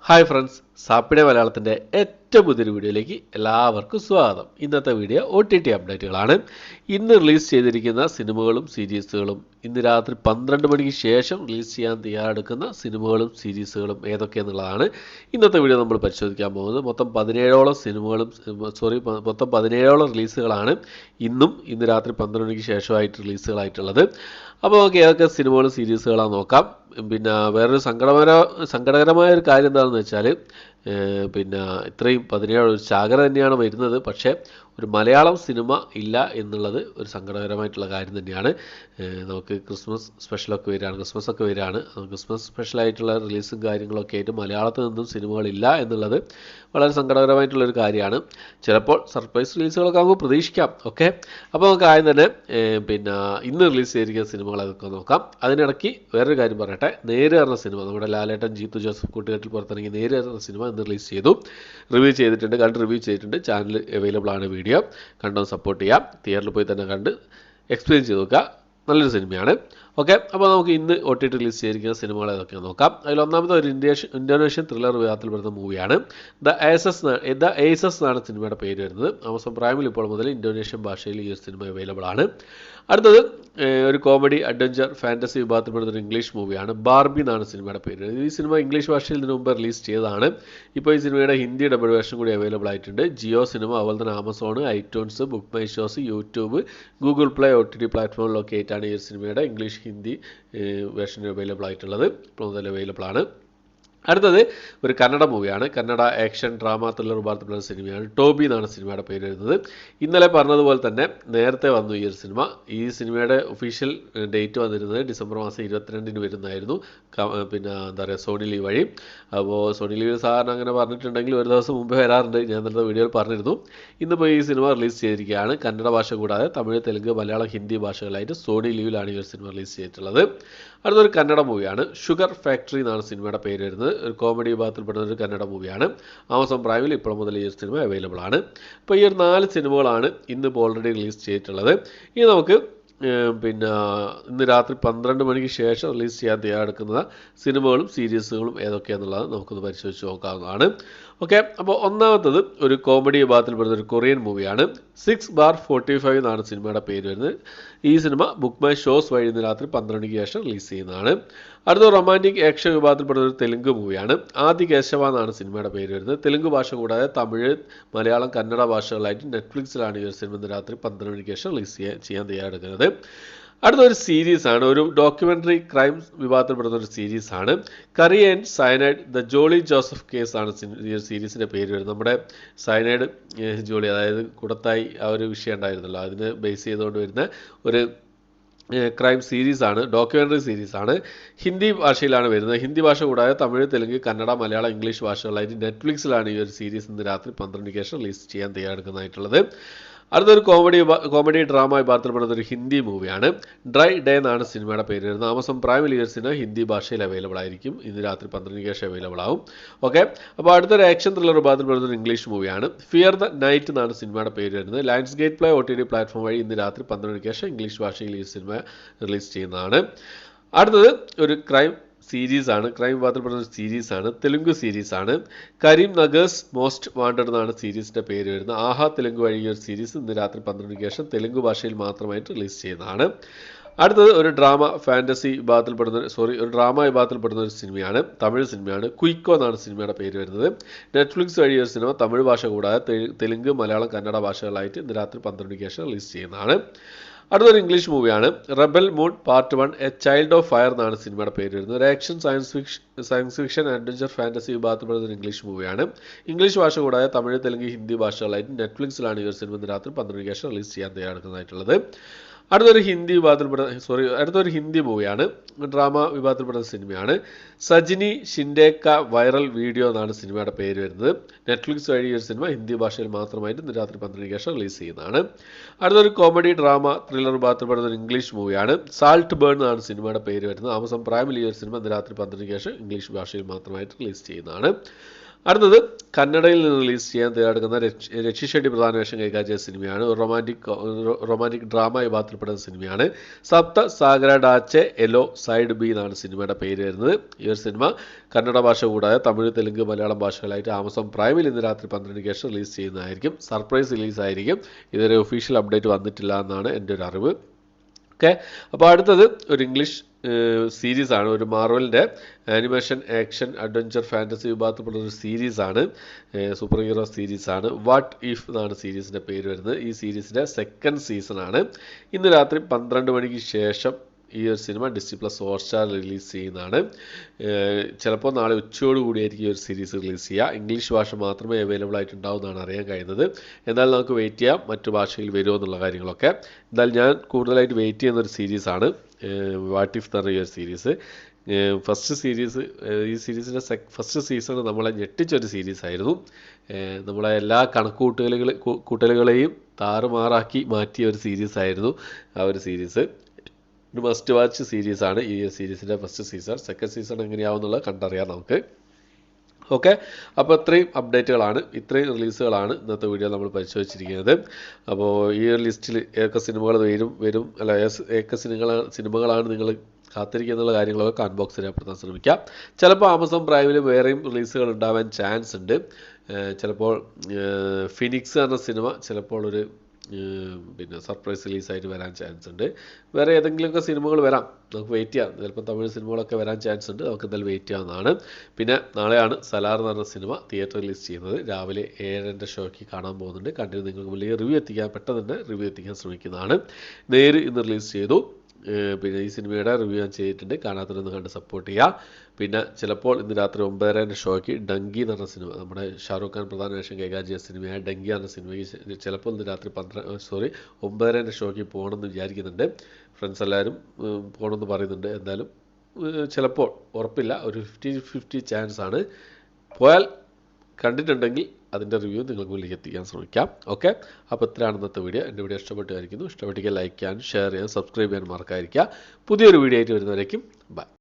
Hi friends, സാപ്പിടെ മലയാളത്തിൻ്റെ ഏറ്റവും പുതിയൊരു വീഡിയോയിലേക്ക് എല്ലാവർക്കും സ്വാഗതം. ഇന്നത്തെ വീഡിയോ OTT അപ്ഡേറ്റുകളാണ്. ഇന്ന് റിലീസ് ചെയ്തിരിക്കുന്ന സിനിമകളും സീരീസുകളും, ഇന്ന് രാത്രി 12 മണിക്ക് ശേഷം റിലീസ് ചെയ്യാൻ തയ്യാറെടുക്കുന്ന സിനിമകളും സീരീസുകളും ഏതൊക്കെയെന്നുള്ളതാണ് ഇന്നത്തെ വീഡിയോ നമ്മൾ പരിശോധിക്കാൻ പോകുന്നത്. മൊത്തം 17ഓളം സിനിമകളും മൊത്തം 17ഓളം റിലീസുകളാണ് ഇന്ന് രാത്രി 12 മണിക്ക് ശേഷമായിട്ട് റിലീസുകളായിട്ടുള്ളത്. അപ്പോൾ നമുക്ക് ഏതൊക്കെ സിനിമകളും സീരീസുകളാണ് നോക്കാം. പിന്നെ വേറൊരു സങ്കടകരമായ ഒരു കാര്യം എന്താണെന്ന് വെച്ചാൽ, ഇത്രയും 17 ഒരു ചാകര തന്നെയാണ് വരുന്നത്. പക്ഷേ ഒരു മലയാളം സിനിമ ഇല്ല എന്നുള്ളത് ഒരു സങ്കടകരമായിട്ടുള്ള കാര്യം തന്നെയാണ്. നമുക്ക് ക്രിസ്മസ് സ്പെഷ്യലൊക്കെ വരികയാണ്, ക്രിസ്മസ് വരികയാണ്. ക്രിസ്മസ് സ്പെഷ്യലായിട്ടുള്ള റിലീസും കാര്യങ്ങളൊക്കെ ആയിട്ട് മലയാളത്തിൽ നിന്നും സിനിമകളില്ല എന്നുള്ളത് വളരെ സങ്കടകരമായിട്ടുള്ളൊരു കാര്യമാണ്. ചിലപ്പോൾ സർപ്രൈസ് റിലീസുകളൊക്കെ നമുക്ക് പ്രതീക്ഷിക്കാം. ഓക്കെ, അപ്പോൾ നമുക്ക് ആദ്യം തന്നെ ഇന്ന് റിലീസ് ചെയ്തിരിക്കുന്ന സിനിമകൾ അതൊക്കെ നോക്കാം. അതിനിടയ്ക്ക് വേറൊരു കാര്യം പറയട്ടെ. നേര് പറഞ്ഞ സിനിമ, നമ്മുടെ ലാലേട്ടൻ, ജീത്തു ജോസഫ് കൂട്ടുകെട്ടിൽ പുറത്തിറങ്ങിയ നേര് പറഞ്ഞ സിനിമ ഇന്ന് റിലീസ് ചെയ്തു. റിവ്യൂ ചെയ്തിട്ടുണ്ട്. ചാനൽ അവൈലബിൾ ആണ്. വീഡിയോ കണ്ടൊന്ന് സപ്പോർട്ട് ചെയ്യാം. തിയേറ്ററിൽ പോയി തന്നെ കണ്ട് എക്സ്പീരിയൻസ് ചെയ്ത് നോക്കുക. നല്ലൊരു സിനിമയാണ്. ഓക്കെ, അപ്പോൾ നമുക്ക് ഇന്ന് OTT റിലീസ് ചെയ്തിരിക്കുന്ന സിനിമകൾ ഏതൊക്കെയാണ് നോക്കാം. അതിൽ ഒന്നാമത്തെ ഒരു ഇന്തോനേഷ്യൻ ത്രില്ലർ വിഭാഗത്തിൽപ്പെടുന്ന മൂവിയാണ് ദ ഏസസ് എന്നാണ് സിനിമയുടെ പേര് വരുന്നത്. ആമസോൺ പ്രൈമിൽ ഇപ്പോൾ മുതൽ ഇന്തോനേഷ്യൻ ഭാഷയിൽ ഈ ഒരു സിനിമ അവൈലബിൾ ആണ്. അടുത്തത് ഒരു കോമഡി അഡ്വഞ്ചർ ഫാൻറ്റസി വിഭാഗത്തിൽപ്പെടുന്ന ഒരു ഇംഗ്ലീഷ് മൂവിയാണ് ബാർബി എന്നാണ് സിനിമയുടെ പേര്. ഈ സിനിമ ഇംഗ്ലീഷ് ഭാഷയിൽ ഇതിനു മുമ്പ് റിലീസ് ചെയ്തതാണ്. ഇപ്പോൾ ഈ സിനിമയുടെ ഹിന്ദി ഡബിൾ വേർഷൻ കൂടി അവൈലബിൾ ആയിട്ടുണ്ട്. ജിയോ സിനിമ, അതുപോലെ തന്നെ Amazon, iTunes, book my shows, YouTube, Google play, OTT പ്ലാറ്റ്ഫോമിലൊക്കെ ആയിട്ടാണ് ഈ സിനിമയുടെ ഇംഗ്ലീഷ് ഹിന്ദി വേർഷൻ അവൈലബിൾ ആയിട്ടുള്ളത്. ഇപ്പോൾ മുതൽ അവൈലബിൾ ആണ്. അടുത്തത് ഒരു കന്നഡ മൂവിയാണ്. കന്നഡ ആക്ഷൻ ഡ്രാമ ത്രില്ലർ വിഭാഗത്തിലുള്ള സിനിമയാണ്. ടോബി എന്നാണ് സിനിമയുടെ പേര് വരുന്നത്. ഇന്നലെ പറഞ്ഞതുപോലെ തന്നെ നേരത്തെ വന്നു ഈ ഒരു സിനിമ. ഈ സിനിമയുടെ ഒഫീഷ്യൽ ഡേറ്റ് വന്നിരുന്നത് ഡിസംബർ മാസം 22-ന് വരുന്നതായിരുന്നു. എന്താ പറയുക, സോണി ലീവ് വഴി. അപ്പോൾ സോണി ലീവ് സാധാരണ അങ്ങനെ പറഞ്ഞിട്ടുണ്ടെങ്കിൽ ഒരു ദിവസം മുമ്പേ വരാറുണ്ട്. ഞാൻ ഇന്നത്തെ വീഡിയോയിൽ പറഞ്ഞിരുന്നു. ഇന്നിപ്പോൾ ഈ സിനിമ റിലീസ് ചെയ്തിരിക്കുകയാണ്. കന്നഡ ഭാഷ കൂടാതെ തമിഴ്, തെലുങ്ക്, മലയാളം, ഹിന്ദി ഭാഷകളായിട്ട് സോണി ലീവിലാണ് ഈ ഒരു സിനിമ റിലീസ് ചെയ്തിട്ടുള്ളത്. അടുത്തൊരു കന്നഡ മൂവിയാണ്. ഷുഗർ ഫാക്ടറി എന്നാണ് സിനിമയുടെ പേര് വരുന്നത്. ഒരു കോമഡി വിഭാഗത്തിൽപ്പെടുന്ന ഒരു കന്നഡ മൂവിയാണ്. ആമസോൺ പ്രൈമിൽ ഇപ്പോൾ മുതൽ ഈ ഒരു സിനിമ അവൈലബിൾ ആണ്. അപ്പോൾ ഈ ഒരു 4 സിനിമകളാണ് ഇന്നിപ്പോൾ ഓൾറെഡി റിലീസ് ചെയ്തിട്ടുള്ളത്. ഇനി നമുക്ക് ഇന്ന് രാത്രി 12 മണിക്ക് ശേഷം റിലീസ് ചെയ്യാൻ തയ്യാറെടുക്കുന്ന സിനിമകളും സീരീസുകളും ഏതൊക്കെയാണെന്നുള്ളത് നമുക്കൊന്ന് പരിശോധിച്ച് നോക്കാവുന്നതാണ്. ഓക്കെ, അപ്പോൾ ഒന്നാമത്തത് ഒരു കോമഡി വിഭാഗത്തിൽപ്പെടുന്ന ഒരു കൊറിയൻ മൂവിയാണ്. 6/45 എന്നാണ് സിനിമയുടെ പേര് വരുന്നത്. ഈ സിനിമ ബുക്ക് മൈ ഷോസ് വഴി ഇന്ന് രാത്രി 12 മണിക്ക് ശേഷം റിലീസ് ചെയ്യുന്നതാണ്. അടുത്ത റൊമാൻറ്റിക് ആക്ഷൻ വിഭാഗത്തിൽപ്പെടുന്ന ഒരു തെലുങ്ക് മൂവിയാണ്. ആദി കേശവ എന്നാണ് സിനിമയുടെ പേര് വരുന്നത്. തെലുങ്ക് ഭാഷ കൂടാതെ തമിഴ്, മലയാളം, കന്നഡ ഭാഷകളായിട്ട് നെറ്റ്ഫ്ലിക്സിലാണ് ഈ ഒരു സിനിമ ഇന്ന് രാത്രി 12 മണിക്ക് ശേഷം റിലീസ് ചെയ്യാൻ തയ്യാറെടുക്കുന്നത്. അടുത്തൊരു സീരീസാണ്. ഒരു ഡോക്യുമെൻ്ററി ക്രൈം വിഭാഗത്തിൽപ്പെടുന്ന ഒരു സീരീസാണ്. Curry and cyanide the Jolly Joseph case ആണ് ഈ ഒരു സീരീസിൻ്റെ പേര് വരുന്നത്. നമ്മുടെ സയനൈഡ് ജോളി, അതായത് കുടത്തായി ആ ഒരു വിഷയം ഉണ്ടായിരുന്നല്ലോ, അതിന് ബേസ് ചെയ്തുകൊണ്ട് വരുന്ന ഒരു ക്രൈം സീരീസാണ്, ഡോക്യുമെൻ്ററി സീരീസാണ്. ഹിന്ദി ഭാഷയിലാണ് വരുന്നത്. ഹിന്ദി ഭാഷ കൂടാതെ തമിഴ്, തെലുങ്ക്, കന്നഡ, മലയാളം, ഇംഗ്ലീഷ് ഭാഷകളായിട്ട് നെറ്റ്ഫ്ലിക്സിലാണ് ഈ ഒരു സീരീസ് ഇന്ന് രാത്രി 12 മണിക്ക് ശേഷം റിലീസ് ചെയ്യാൻ തയ്യാറെടുക്കുന്നതായിട്ടുള്ളത്. അടുത്തൊരു കോമഡി ഡ്രാമ വിഭാഗത്തിൽപ്പെടുന്ന ഒരു ഹിന്ദി മൂവിയാണ്. ഡ്രൈ ഡേ എന്നാണ് സിനിമയുടെ പേര് വരുന്നത്. ആമസോൺ പ്രൈമിൽ ഈ ഒരു സിനിമ ഹിന്ദി ഭാഷയിൽ അവൈലബിൾ ആയിരിക്കും. ഇന്ന് രാത്രി 12 മണിക്ക് ശേഷം അവൈലബിൾ ആവും. ഓക്കെ, അപ്പോൾ അടുത്തൊരു ആക്ഷൻ ത്രില്ലർ വിഭാഗത്തിൽപ്പെടുന്ന ഒരു ഇംഗ്ലീഷ് മൂവിയാണ്. ഫിയർ ദ നൈറ്റ് എന്നാണ് സിനിമയുടെ പേര് വരുന്നത്. Lions gate play OTT platform വഴി ഇന്ന് രാത്രി 12 മണിക്ക് ശേഷം ഇംഗ്ലീഷ് ഭാഷയിൽ ഈ സിനിമ റിലീസ് ചെയ്യുന്നതാണ്. അടുത്തത് ഒരു ക്രൈം വിഭാഗത്തിൽപ്പെടുന്ന ഒരു സീരീസാണ്. തെലുങ്ക് സീരീസാണ്. കരീം നഗേഴ്സ് മോസ്റ്റ് വാണ്ടഡ് എന്നാണ് സീരീസിൻ്റെ പേര് വരുന്നത്. ആഹാ തെലുങ്ക് വഴി ഒരു സീരീസ് ഇന്ന് രാത്രി 12 മണിക്ക് ശേഷം തെലുങ്ക് ഭാഷയിൽ മാത്രമായിട്ട് റിലീസ് ചെയ്യുന്നതാണ്. അടുത്തത് ഒരു ഡ്രാമ വിഭാഗത്തിൽപ്പെടുന്ന ഒരു സിനിമയാണ്. തമിഴ് സിനിമയാണ്. ക്വിക്കോ എന്നാണ് സിനിമയുടെ പേര് വരുന്നത്. നെറ്റ്ഫ്ലിക്സ് വഴി ഒരു സിനിമ തമിഴ് ഭാഷ കൂടാതെ തെലുങ്ക്, മലയാളം, കന്നഡ ഭാഷകളായിട്ട് ഇന്ന് രാത്രി 12 മണിക്ക് ശേഷം റിലീസ് ചെയ്യുന്നതാണ്. അടുത്തൊരു ഇംഗ്ലീഷ് മൂവിയാണ്. Rebel moon part 1 a child of fire എന്നാണ് സിനിമയുടെ പേര് വരുന്നത്. ഒരു action science fiction adventure fantasy വിഭാഗത്തിൽപ്പെടുന്ന ഒരു ഇംഗ്ലീഷ് മൂവിയാണ്. ഇംഗ്ലീഷ് ഭാഷ കൂടാതെ തമിഴ്, തെലുങ്ക്, ഹിന്ദി ഭാഷകളായിട്ട് നെറ്റ്ഫ്ലിക്സിലാണ് ഈ ഒരു സിനിമ ഇന്ന് രാത്രി 12 മണിക്ക് ശേഷം റിലീസ് ചെയ്യാൻ തയ്യാറെടുക്കുന്നതായിട്ടുള്ളത്. അടുത്തൊരു ഹിന്ദി മൂവിയാണ്. ഡ്രാമ വിഭാഗത്തിൽപ്പെടുന്ന സിനിമയാണ്. സജിനി ഷിൻഡേക്ക വൈറൽ വീഡിയോ എന്നാണ് സിനിമയുടെ പേര് വരുന്നത്. നെറ്റ്ഫ്ലിക്സ് വഴി ഒരു സിനിമ ഹിന്ദി ഭാഷയിൽ മാത്രമായിട്ട് ഇന്ന് രാത്രി 12 മണിക്ക് ശേഷം റിലീസ് ചെയ്യുന്നതാണ്. അടുത്തൊരു കോമഡി ഡ്രാമ ത്രില്ലർ വിഭാഗത്തിൽപ്പെടുന്ന ഒരു ഇംഗ്ലീഷ് മൂവിയാണ്. സാൾട്ട് ബേൺ എന്നാണ് സിനിമയുടെ പേര് വരുന്നത്. ആമസോൺ പ്രൈമിൽ ഈ ഒരു സിനിമ ഇന്ന് രാത്രി 12 മണിക്ക് ശേഷം ഇംഗ്ലീഷ് ഭാഷയിൽ മാത്രമായിട്ട് റിലീസ് ചെയ്യുന്നതാണ്. അടുത്തത് കന്നഡയിൽ നിന്ന് റിലീസ് ചെയ്യാൻ തയ്യാറെടുക്കുന്ന രക്ഷി ഷെട്ടി പ്രധാന വേഷം കൈകാര്യം ചെയ്ത സിനിമയാണ്. ഒരു റൊമാൻറ്റിക് ഡ്രാമ വിഭാഗത്തിൽപ്പെടുന്ന സിനിമയാണ്. സപ്ത സാഗര ഡാച്ചെ എലോ സൈഡ് ബി എന്നാണ് സിനിമയുടെ പേര് വരുന്നത്. ഈ ഒരു സിനിമ കന്നഡ ഭാഷ കൂടാതെ തമിഴ്, തെലുങ്ക്, മലയാളം ഭാഷകളായിട്ട് ആമസോൺ പ്രൈമിൽ ഇന്ന് രാത്രി 12 ശേഷം റിലീസ് ചെയ്യുന്നതായിരിക്കും. സർപ്രൈസ് റിലീസായിരിക്കും. ഇതൊരു ഒഫീഷ്യൽ അപ്ഡേറ്റ് വന്നിട്ടില്ല എന്നാണ് എൻ്റെ ഒരു അറിവ്. ഓക്കെ, അപ്പോൾ അടുത്തത് ഒരു ഇംഗ്ലീഷ് സീരീസാണ്. ഒരു മാർവലിൻ്റെ ആനിമേഷൻ, ആക്ഷൻ, അഡ്വഞ്ചർ, ഫാൻറ്റസി വിഭാഗത്തിൽപ്പെടുന്ന ഒരു സീരീസാണ്. സൂപ്പർ ഹീറോ സീരീസാണ്. വാട്ട് ഇഫ് എന്നാണ് സീരീസിൻ്റെ പേര് വരുന്നത്. ഈ സീരീസിൻ്റെ സെക്കൻഡ് സീസണാണ്. ഇന്ന് രാത്രി 12 മണിക്ക് ശേഷം ഈ ഒരു സിനിമ ഡിസ്നി+ ഹോട്ട്സ്റ്റാർ റിലീസ് ചെയ്യുന്നതാണ്. ചിലപ്പോൾ നാളെ ഉച്ചയോട് കൂടിയായിരിക്കും ഈ ഒരു സീരീസ് റിലീസ് ചെയ്യുക. ഇംഗ്ലീഷ് ഭാഷ മാത്രമേ അവൈലബിൾ ആയിട്ടുണ്ടാവും എന്നാണ് അറിയാൻ കഴിയുന്നത്. എന്നാൽ നമുക്ക് വെയിറ്റ് ചെയ്യാം മറ്റു ഭാഷയിൽ വരുമോ എന്നുള്ള കാര്യങ്ങളൊക്കെ. എന്നാൽ ഞാൻ കൂടുതലായിട്ട് വെയിറ്റ് ചെയ്യുന്നൊരു സീരീസാണ് വാട്ട് ഇഫ് എന്ന് പറയുന്ന ഒരു സീരീസ്. ഈ സീരീസിൻ്റെ ഫസ്റ്റ് സീസൺ നമ്മളെ ഞെട്ടിച്ചൊരു സീരീസായിരുന്നു. നമ്മളെ എല്ലാ കൂട്ടലുകളെയും താറുമാറാക്കി മാറ്റിയ ഒരു സീരീസായിരുന്നു ആ ഒരു സീരീസ്. ഒരു മസ്റ്റ് വാച്ച് സീരീസാണ് ഈ സീരീസിൻ്റെ ഫസ്റ്റ് സീസൺ. സെക്കൻഡ് സീസൺ എങ്ങനെയാവുന്നുള്ളത് കണ്ടറിയാം നമുക്ക്. ഓക്കെ, അപ്പോൾ ഇത്രയും അപ്ഡേറ്റുകളാണ്, ഇത്രയും റിലീസുകളാണ് ഇന്നത്തെ വീഡിയോ നമ്മൾ പരിശോധിച്ചിരിക്കുന്നത്. അപ്പോൾ ഈ ഒരു ലിസ്റ്റിൽ ഏതൊക്കെ സിനിമകൾ വരും അല്ല ഏതൊക്കെ സിനിമകളാണ് നിങ്ങൾ കാത്തിരിക്കുക എന്നുള്ള കാര്യങ്ങളൊക്കെ കമന്റ് ബോക്സിൽ രേഖപ്പെടുത്താൻ ശ്രമിക്കാം. ചിലപ്പോൾ ആമസോൺ പ്രൈമിൽ വേറെയും റിലീസുകൾ ഉണ്ടാവാൻ ചാൻസ് ഉണ്ട്. ചിലപ്പോൾ ഫിനിക്സ് എന്ന സിനിമ ചിലപ്പോൾ ഒരു സർപ്രൈസ് റിലീസായിട്ട് വരാൻ ചാൻസ് ഉണ്ട്. വേറെ ഏതെങ്കിലുമൊക്കെ സിനിമകൾ വരാം, നമുക്ക് വെയിറ്റ് ചെയ്യാം. ചിലപ്പോൾ തമിഴ് സിനിമകളൊക്കെ വരാൻ ചാൻസ് ഉണ്ട്, നമുക്ക് എന്തായാലും വെയിറ്റ് ചെയ്യാവുന്നതാണ്. പിന്നെ നാളെയാണ് സലാർ എന്ന് പറഞ്ഞ സിനിമ തിയേറ്റർ റിലീസ് ചെയ്യുന്നത്. രാവിലെ 7:30 ഷോയ്ക്ക് കാണാൻ പോകുന്നുണ്ട്. കണ്ടിട്ട് നിങ്ങൾക്ക് മുന്നിൽ പെട്ടെന്ന് തന്നെ റിവ്യൂ എത്തിക്കാൻ ശ്രമിക്കുന്നതാണ്. നേര് ഇന്ന് റിലീസ് ചെയ്തു. പിന്നെ ഈ സിനിമയുടെ റിവ്യൂ ഞാൻ ചെയ്തിട്ടുണ്ട്, കാണാത്തവരൊന്ന് കണ്ട് സപ്പോർട്ട് ചെയ്യുക. പിന്നെ ചിലപ്പോൾ ഇന്ന് രാത്രി 9:30 ഷോയ്ക്ക് ഡങ്കി എന്ന് പറഞ്ഞ സിനിമ, നമ്മുടെ ഷാറൂഖ് ഖാൻ പ്രധാന വേഷം കൈകാര്യം ചെയ്ത സിനിമയായ ഡങ്കി എന്ന സിനിമയ്ക്ക് ചിലപ്പോൾ ഇന്ന് രാത്രി 9:30 ഷോയ്ക്ക് പോകണമെന്ന് വിചാരിക്കുന്നുണ്ട്. ഫ്രണ്ട്സ് എല്ലാവരും പോകണമെന്ന് പറയുന്നുണ്ട്. എന്തായാലും ചിലപ്പോൾ ഉറപ്പില്ല, ഒരു 50-50 ചാൻസ് ആണ്. പോയാൽ കണ്ടിട്ടുണ്ടെങ്കിൽ അതിൻ്റെ റിവ്യൂ നിങ്ങൾക്ക് മുന്നിലേക്ക് എത്തിക്കാൻ ശ്രമിക്കാം. ഓക്കെ, അപ്പോൾ ഇത്രയാണ് ഇന്നത്തെ വീഡിയോ. എൻ്റെ വീഡിയോ ഇഷ്ടപ്പെട്ടായിരിക്കുന്നു. ഇഷ്ടപ്പെട്ടെങ്കിൽ ലൈക്ക് ചെയ്യാൻ, ഷെയർ ചെയ്യാൻ, സബ്സ്ക്രൈബ് ചെയ്യാൻ മറക്കാതിരിക്കുക. പുതിയൊരു വീഡിയോ ആയിട്ട് വരുന്നവരേക്കും ബൈ.